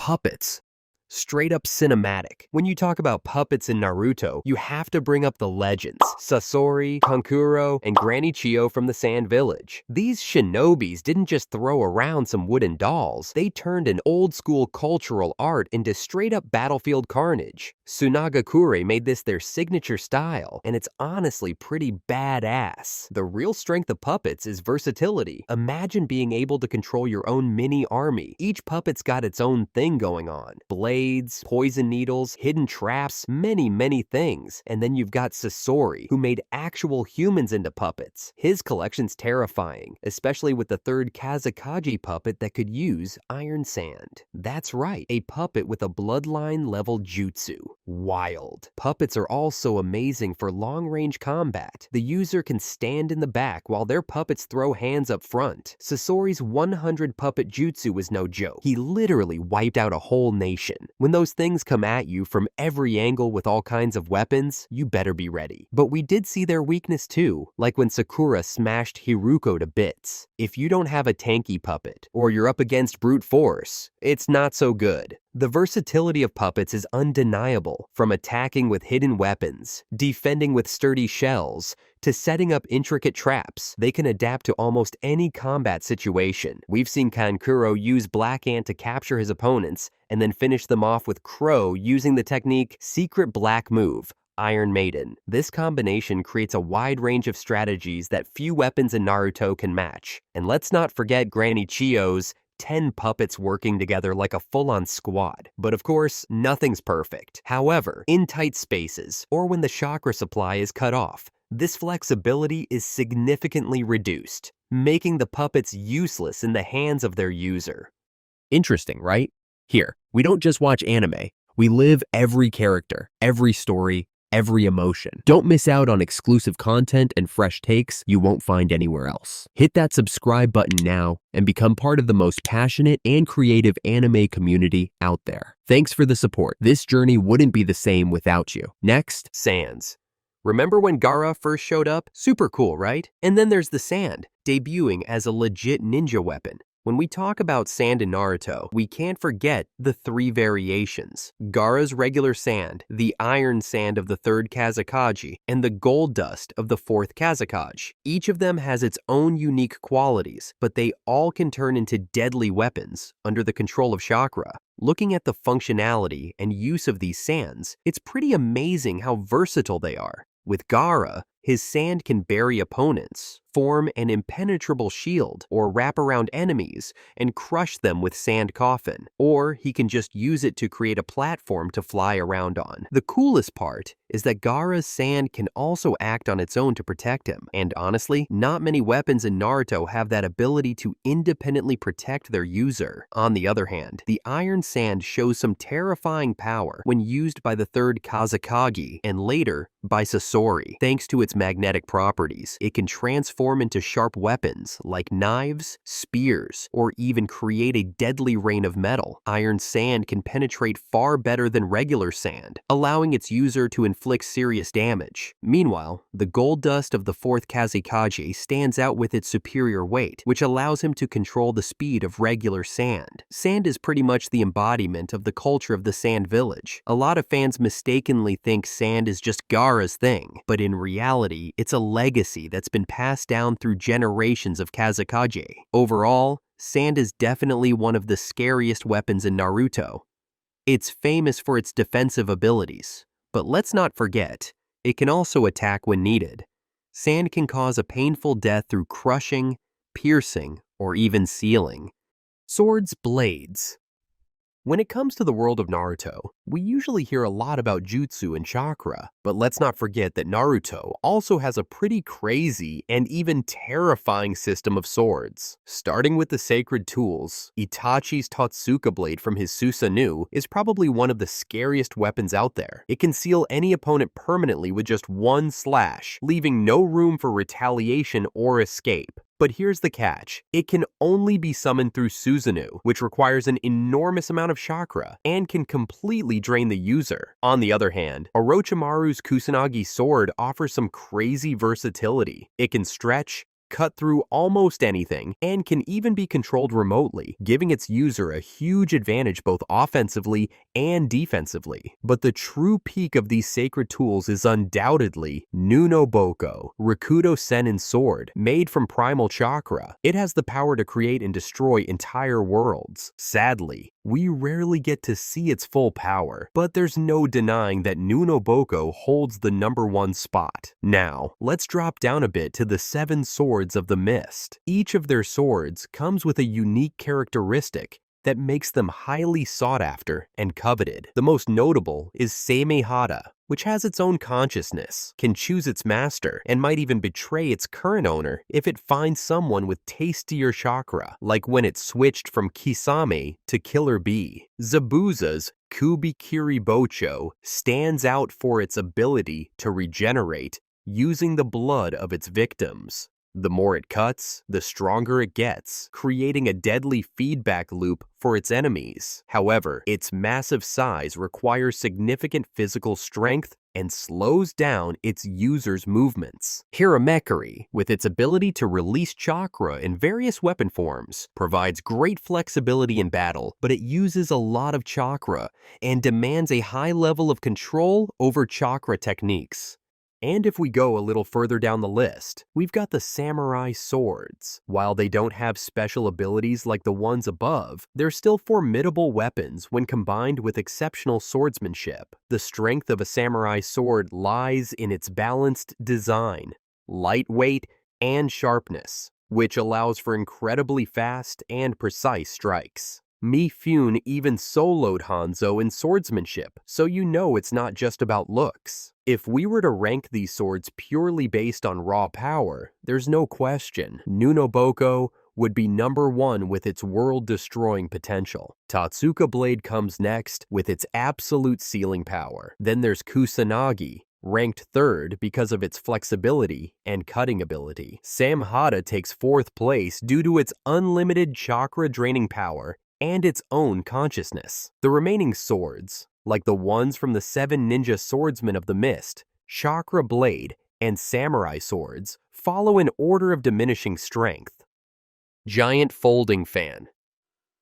puppets. Straight up cinematic. When you talk about puppets in Naruto, you have to bring up the legends. Sasori, Kankurō, and Granny Chiyo from the Sand Village. These shinobis didn't just throw around some wooden dolls, they turned an old-school cultural art into straight-up battlefield carnage. Sunagakure made this their signature style, and it's honestly pretty badass. The real strength of puppets is versatility. Imagine being able to control your own mini army. Each puppet's got its own thing going on. Blades, poison needles, hidden traps, many things. And then you've got Sasori, who made actual humans into puppets. His collection's terrifying, especially with the Third Kazekage puppet that could use iron sand. That's right, a puppet with a bloodline-level jutsu. Wild. Puppets are also amazing for long-range combat. The user can stand in the back while their puppets throw hands up front. Sasori's 100 puppet jutsu was no joke. He literally wiped out a whole nation. When those things come at you from every angle with all kinds of weapons, you better be ready. But we did see their weakness too, like when Sakura smashed Haruko to bits. If you don't have a tanky puppet, or you're up against brute force, it's not so good. The versatility of puppets is undeniable, from attacking with hidden weapons, defending with sturdy shells, to setting up intricate traps. They can adapt to almost any combat situation. We've seen Kankurō use Black Ant to capture his opponents, and then finish them off with Crow using the technique Secret Black Move, Iron Maiden. This combination creates a wide range of strategies that few weapons in Naruto can match. And let's not forget Granny Chiyo's 10 puppets working together like a full-on squad. But of course, nothing's perfect. However, in tight spaces, or when the chakra supply is cut off, this flexibility is significantly reduced, making the puppets useless in the hands of their user. Interesting, right? Here, we don't just watch anime. We live every character, every story, every emotion. Don't miss out on exclusive content and fresh takes you won't find anywhere else. Hit that subscribe button now and become part of the most passionate and creative anime community out there. Thanks for the support. This journey wouldn't be the same without you. Next, Sands. Remember when Gaara first showed up? Super cool, right? And then there's the sand, debuting as a legit ninja weapon. When we talk about sand in Naruto, we can't forget the 3 variations. Gaara's regular sand, the iron sand of the Third Kazekage, and the gold dust of the Fourth Kazekage. Each of them has its own unique qualities, but they all can turn into deadly weapons under the control of chakra. Looking at the functionality and use of these sands, it's pretty amazing how versatile they are. With Gaara, his sand can bury opponents, form an impenetrable shield, or wrap around enemies and crush them with sand coffin. Or he can just use it to create a platform to fly around on. The coolest part is that Gaara's sand can also act on its own to protect him. And honestly, not many weapons in Naruto have that ability to independently protect their user. On the other hand, the iron sand shows some terrifying power when used by the Third Kazekage and later by Sasori. Thanks to its magnetic properties, it can transform into sharp weapons like knives, spears, or even create a deadly rain of metal. Iron sand can penetrate far better than regular sand, allowing its user to inflict serious damage. Meanwhile, the gold dust of the Fourth Kazekage stands out with its superior weight, which allows him to control the speed of regular sand. Sand is pretty much the embodiment of the culture of the Sand Village. A lot of fans mistakenly think sand is just Gaara's thing, but in reality, it's a legacy that's been passed down through generations of Kazekage. Overall, sand is definitely one of the scariest weapons in Naruto. It's famous for its defensive abilities, but let's not forget, it can also attack when needed. Sand can cause a painful death through crushing, piercing, or even sealing. Swords, blades. When it comes to the world of Naruto, we usually hear a lot about jutsu and chakra, but let's not forget that Naruto also has a pretty crazy and even terrifying system of swords. Starting with the sacred tools, Itachi's Totsuka blade from his Susanoo is probably one of the scariest weapons out there. It can seal any opponent permanently with just one slash, leaving no room for retaliation or escape. But here's the catch. It can only be summoned through Susanoo, which requires an enormous amount of chakra and can completely drain the user. On the other hand, Orochimaru's Kusanagi sword offers some crazy versatility. It can stretch, cut through almost anything, and can even be controlled remotely, giving its user a huge advantage both offensively and defensively. But the true peak of these sacred tools is undoubtedly Nunoboko, Rakudo Sennin sword, made from primal chakra. It has the power to create and destroy entire worlds. Sadly, we rarely get to see its full power, but there's no denying that Nunoboko holds the #1 spot. Now, let's drop down a bit to the 7 swords of the mist. Each of their swords comes with a unique characteristic that makes them highly sought after and coveted. The most notable is Seimehara, which has its own consciousness, can choose its master, and might even betray its current owner if it finds someone with tastier chakra, like when it switched from Kisame to Killer Bee. Zabuza's Kubikiri Bocho stands out for its ability to regenerate using the blood of its victims. The more it cuts, the stronger it gets, creating a deadly feedback loop for its enemies. However, its massive size requires significant physical strength and slows down its user's movements. Hiramekuri, with its ability to release chakra in various weapon forms, provides great flexibility in battle, but it uses a lot of chakra and demands a high level of control over chakra techniques. And if we go a little further down the list, we've got the samurai swords. While they don't have special abilities like the ones above, they're still formidable weapons when combined with exceptional swordsmanship. The strength of a samurai sword lies in its balanced design, lightweight, and sharpness, which allows for incredibly fast and precise strikes. Mifune even soloed Hanzo in swordsmanship, so you know it's not just about looks. If we were to rank these swords purely based on raw power, there's no question Nunoboko would be #1 with its world-destroying potential. Tatsuka Blade comes next with its absolute ceiling power. Then there's Kusanagi, ranked 3rd because of its flexibility and cutting ability. Samhara takes 4th place due to its unlimited chakra-draining power and its own consciousness. The remaining swords, like the ones from the 7 ninja swordsmen of the mist, chakra blade, and samurai swords, follow an order of diminishing strength. Giant folding fan.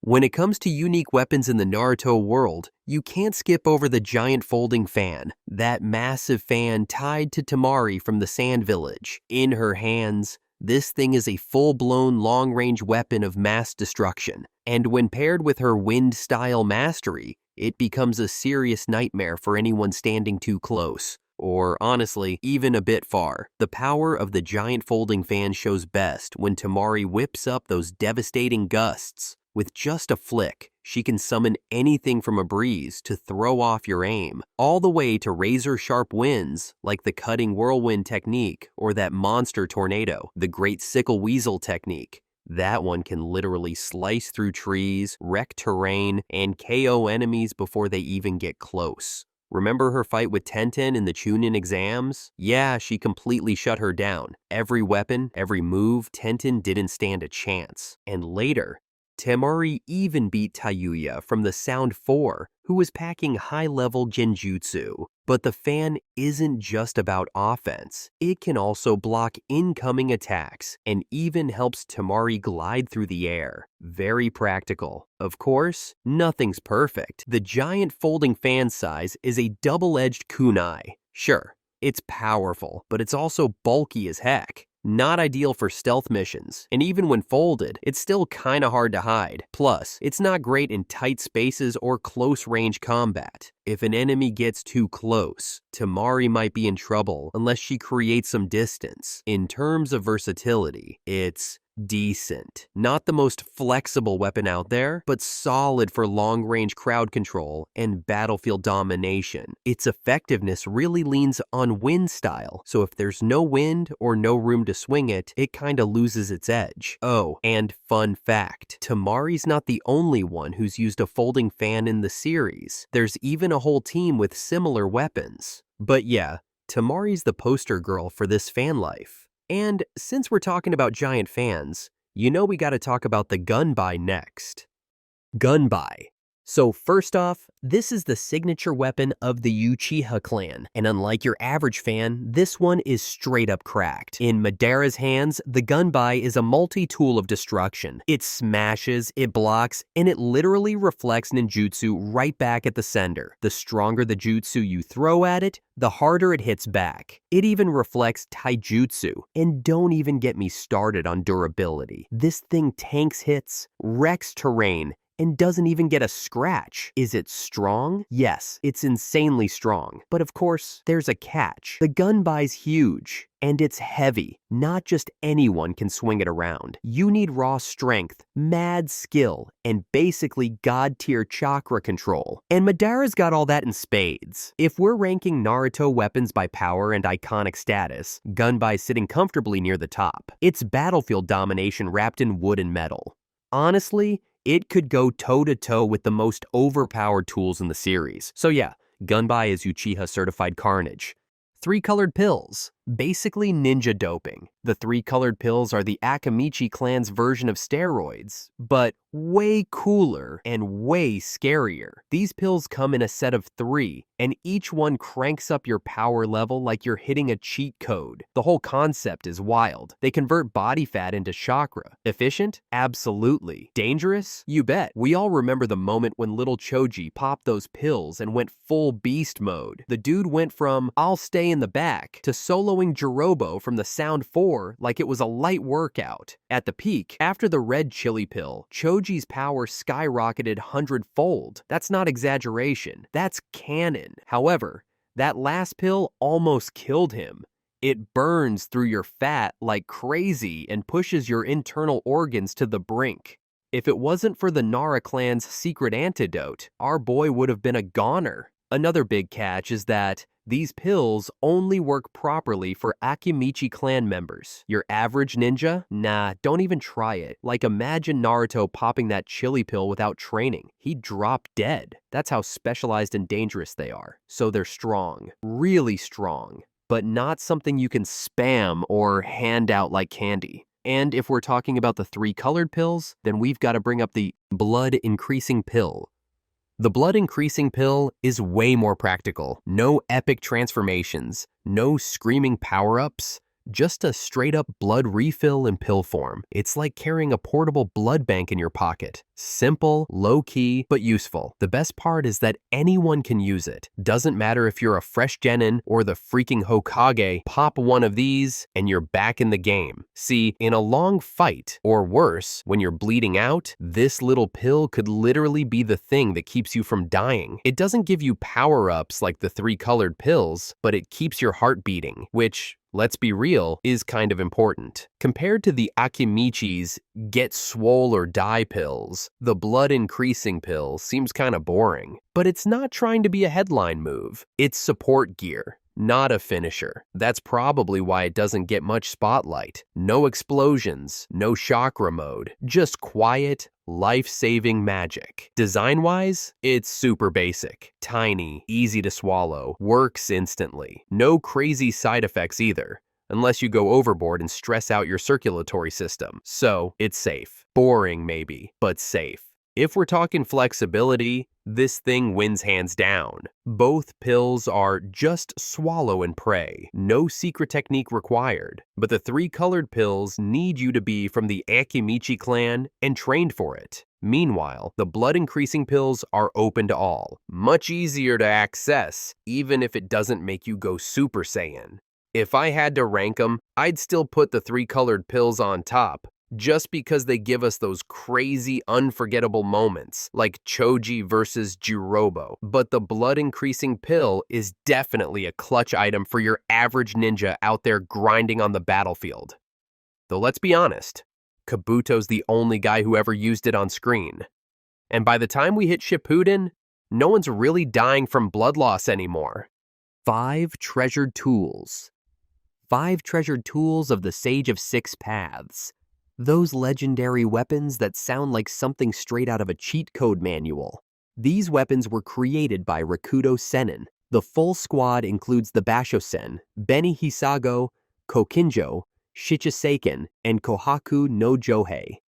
When it comes to unique weapons in the Naruto world, you can't skip over the giant folding fan, that massive fan tied to Temari from the Sand Village. In her hands, this thing is a full-blown long-range weapon of mass destruction, and when paired with her wind-style mastery, it becomes a serious nightmare for anyone standing too close, or honestly, even a bit far. The power of the giant folding fan shows best when Temari whips up those devastating gusts. With just a flick, she can summon anything from a breeze to throw off your aim, all the way to razor-sharp winds like the cutting whirlwind technique or that monster tornado, the great sickle weasel technique. That one can literally slice through trees, wreck terrain, and KO enemies before they even get close. Remember her fight with Tenten in the Chunin exams? Yeah, she completely shut her down. Every weapon, every move, Tenten didn't stand a chance. And later, Temari even beat Tayuya from the Sound 4, who was packing high-level genjutsu. But the fan isn't just about offense. It can also block incoming attacks and even helps Temari glide through the air. Very practical. Of course, nothing's perfect. The giant folding fan size is a double-edged kunai. Sure, it's powerful, but it's also bulky as heck. Not ideal for stealth missions, and even when folded, it's still kinda hard to hide. Plus, it's not great in tight spaces or close-range combat. If an enemy gets too close, Temari might be in trouble unless she creates some distance. In terms of versatility, it's decent. Not the most flexible weapon out there, but solid for long-range crowd control and battlefield domination. Its effectiveness really leans on wind style, so if there's no wind or no room to swing it, it kinda loses its edge. Oh, and fun fact, Temari's not the only one who's used a folding fan in the series. There's even a whole team with similar weapons. But yeah, Temari's the poster girl for this fan life. And since we're talking about giant fans, you know we gotta talk about the Gunby next. Gunby, So first off, this is the signature weapon of the Uchiha clan, and unlike your average fan, this one is straight up cracked. In Madara's hands, the Gunby is a multi-tool of destruction. It smashes, it blocks, and it literally reflects ninjutsu right back at the sender. The stronger the jutsu you throw at it, the harder it hits back. It even reflects taijutsu, and don't even get me started on durability. This thing tanks hits, wrecks terrain, and doesn't even get a scratch. Is it strong? Yes, it's insanely strong. But of course, there's a catch. The Gunby's huge, and it's heavy. Not just anyone can swing it around. You need raw strength, mad skill, and basically god-tier chakra control. And Madara's got all that in spades. If we're ranking Naruto weapons by power and iconic status, Gunby's sitting comfortably near the top. It's battlefield domination wrapped in wood and metal. Honestly, it could go toe-to-toe with the most overpowered tools in the series. So yeah, Gunby is Uchiha certified carnage. ThreeColored Pills. Basically ninja doping. The ThreeColored Pills are the Akimichi clan's version of steroids, but way cooler and way scarier. These pills come in a set of 3, and each one cranks up your power level like you're hitting a cheat code. The whole concept is wild. They convert body fat into chakra. Efficient? Absolutely. Dangerous? You bet. We all remember the moment when little Choji popped those pills and went full beast mode. The dude went from, "I'll stay in the back," to soloing Jirobo from the Sound 4 like it was a light workout. At the peak, after the red chili pill, Choji's power skyrocketed 100-fold. That's not exaggeration. That's canon. However, that last pill almost killed him. It burns through your fat like crazy and pushes your internal organs to the brink. If it wasn't for the Nara clan's secret antidote, our boy would have been a goner. Another big catch is that these pills only work properly for Akimichi clan members. Your average ninja? Nah, don't even try it. Like imagine Naruto popping that chili pill without training. He'd drop dead. That's how specialized and dangerous they are. So they're strong, really strong, but not something you can spam or hand out like candy. And if we're talking about the ThreeColored Pills, then we've got to bring up the blood increasing pill. The blood increasing pill is way more practical. No epic transformations, no screaming power-ups, just a straight-up blood refill in pill form. It's like carrying a portable blood bank in your pocket. Simple, low-key, but useful. The best part is that anyone can use it. Doesn't matter if you're a fresh genin or the freaking Hokage, pop one of these and you're back in the game. See, in a long fight, or worse, when you're bleeding out, this little pill could literally be the thing that keeps you from dying. It doesn't give you power-ups like the ThreeColored Pills, but it keeps your heart beating, which, let's be real, is kind of important. Compared to the Akimichi's get swole or die pills, the blood increasing pill seems kind of boring. But it's not trying to be a headline move. It's support gear, not a finisher. That's probably why it doesn't get much spotlight. No explosions, no chakra mode, just quiet, life-saving magic. Design-wise, it's super basic. Tiny, easy to swallow, works instantly. No crazy side effects either, unless you go overboard and stress out your circulatory system. So, it's safe. Boring maybe, but safe. If we're talking flexibility, this thing wins hands down. Both pills are just swallow and pray. No secret technique required. But the ThreeColored Pills need you to be from the Akimichi clan and trained for it. Meanwhile, the blood-increasing pills are open to all. Much easier to access, even if it doesn't make you go Super Saiyan. If I had to rank them, I'd still put the ThreeColored Pills on top, just because they give us those crazy, unforgettable moments, like Choji versus Jirobo. But the blood-increasing pill is definitely a clutch item for your average ninja out there grinding on the battlefield. Though let's be honest, Kabuto's the only guy who ever used it on screen. And by the time we hit Shippuden, no one's really dying from blood loss anymore. 5 treasured tools. 5 treasured tools of the Sage of Six Paths. Those legendary weapons that sound like something straight out of a cheat code manual. These weapons were created by Rakudo Sennin. The full squad includes the Bashosen, Beni Hisago, Kokinjo, Shichisaken, and Kohaku no Johei.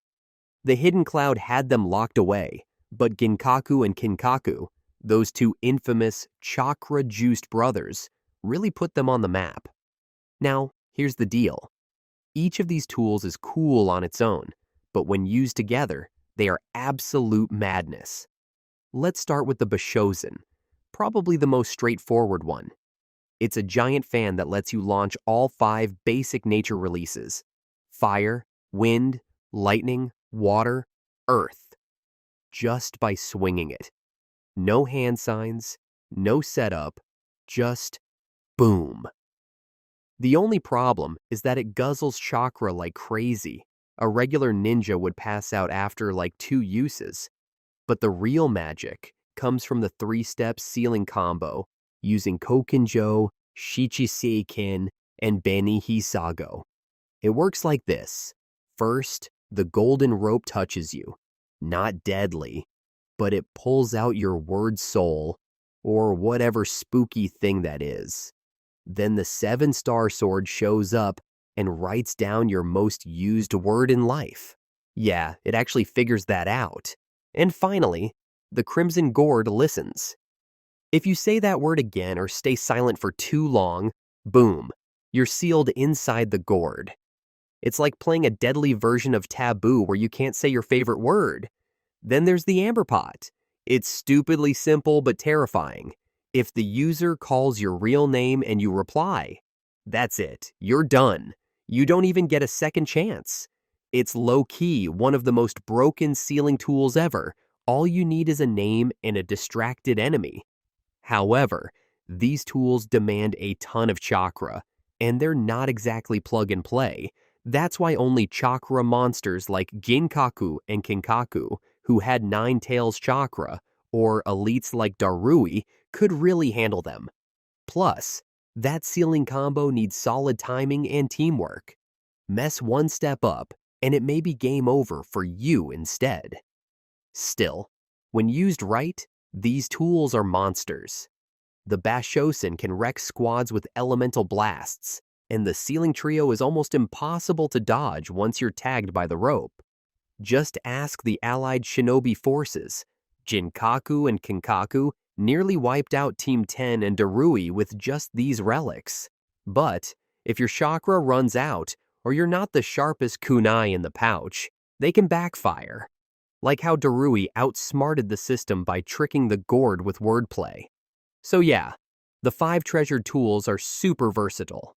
The Hidden Cloud had them locked away, But Ginkaku and Kinkaku, those two infamous chakra-juiced brothers, really put them on the map. Now, here's the deal. Each of these tools is cool on its own, but when used together, they are absolute madness. Let's start with the Bashōzen, probably the most straightforward one. It's a giant fan that lets you launch all 5 basic nature releases: fire, wind, lightning, water, earth, just by swinging it. No hand signs, no setup, just boom. The only problem is that it guzzles chakra like crazy. A regular ninja would pass out after like 2 uses. But the real magic comes from the 3-step sealing combo using Kokenjo, Shichiseikin, and Beni Hisago. It works like this. First, the golden rope touches you. Not deadly, but it pulls out your word soul, or whatever spooky thing that is. Then the 7-star sword shows up and writes down your most used word in life. Yeah, it actually figures that out. And finally, the Crimson Gourd listens. If you say that word again or stay silent for too long, boom, you're sealed inside the gourd. It's like playing a deadly version of Taboo where you can't say your favorite word. Then there's the Amber Pot. It's stupidly simple but terrifying. If the user calls your real name and you reply, that's it, you're done. You don't even get a second chance. It's low-key one of the most broken sealing tools ever. All you need is a name and a distracted enemy. However, these tools demand a ton of chakra, and they're not exactly plug-and-play. That's why only chakra monsters like Ginkaku and Kinkaku, who had 9 tails chakra, or elites like Darui, could really handle them. Plus, that sealing combo needs solid timing and teamwork. Mess one step up, and it may be game over for you instead. Still, when used right, these tools are monsters. The Bashōzen can wreck squads with elemental blasts, and the sealing trio is almost impossible to dodge once you're tagged by the rope. Just ask the allied shinobi forces. Jinkaku and Kinkaku nearly wiped out Team 10 and Darui with just these relics. But if your chakra runs out, or you're not the sharpest kunai in the pouch, they can backfire. Like how Darui outsmarted the system by tricking the gourd with wordplay. So yeah, the 5 treasured tools are super versatile.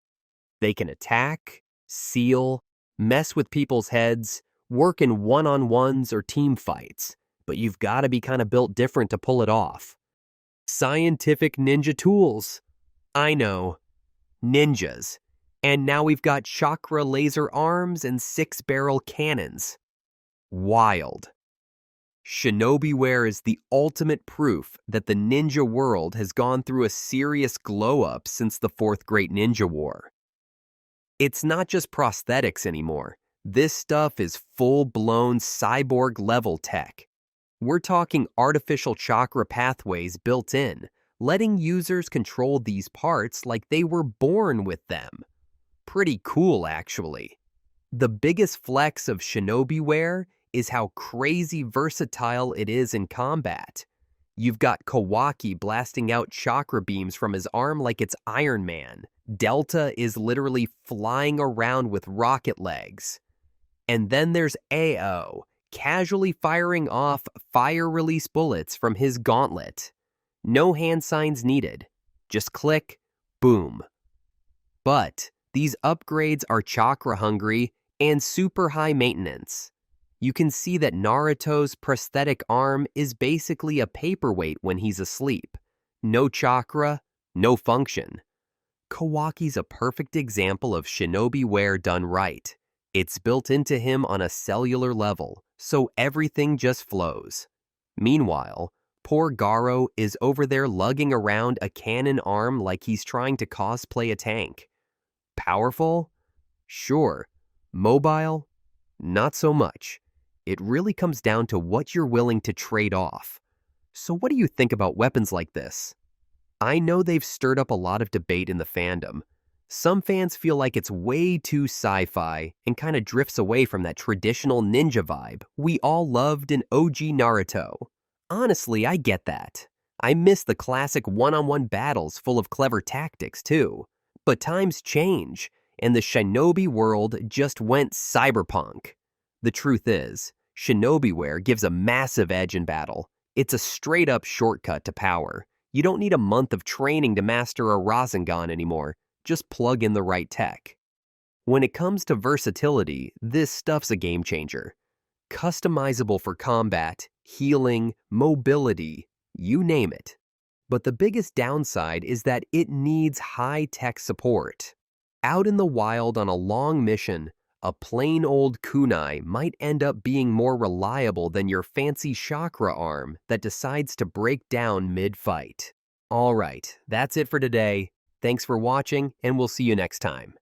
They can attack, seal, mess with people's heads, work in one-on-ones or team fights, but you've got to be kind of built different to pull it off. Scientific ninja tools. I know. Ninjas. And now we've got chakra laser arms and 6-barrel cannons. Wild. Shinobi Wear is the ultimate proof that the ninja world has gone through a serious glow-up since the 4th Great Ninja War. It's not just prosthetics anymore. This stuff is full-blown cyborg-level tech. We're talking artificial chakra pathways built in, letting users control these parts like they were born with them. Pretty cool, actually. The biggest flex of Shinobi Wear is how crazy versatile it is in combat. You've got Kawaki blasting out chakra beams from his arm like it's Iron Man. Delta is literally flying around with rocket legs. And then there's AO, casually firing off fire release bullets from his gauntlet. No hand signs needed. Just click, boom. But these upgrades are chakra hungry and super high maintenance. You can see that Naruto's prosthetic arm is basically a paperweight when he's asleep. No chakra, no function. Kawaki's a perfect example of Shinobi Wear done right. It's built into him on a cellular level, so everything just flows. Meanwhile, poor Garo is over there lugging around a cannon arm like he's trying to cosplay a tank. Powerful? Sure. Mobile? Not so much. It really comes down to what you're willing to trade off. So what do you think about weapons like this? I know they've stirred up a lot of debate in the fandom. Some fans feel like it's way too sci-fi and kind of drifts away from that traditional ninja vibe we all loved in OG Naruto. Honestly, I get that. I miss the classic one-on-one battles full of clever tactics, too. But times change, and the shinobi world just went cyberpunk. The truth is, Shinobi Wear gives a massive edge in battle. It's a straight-up shortcut to power. You don't need a month of training to master a Rasengan anymore. Just plug in the right tech. When it comes to versatility, this stuff's a game changer. Customizable for combat, healing, mobility, you name it. But the biggest downside is that it needs high-tech support. Out in the wild on a long mission, a plain old kunai might end up being more reliable than your fancy chakra arm that decides to break down mid-fight. Alright, that's it for today. Thanks for watching, and we'll see you next time.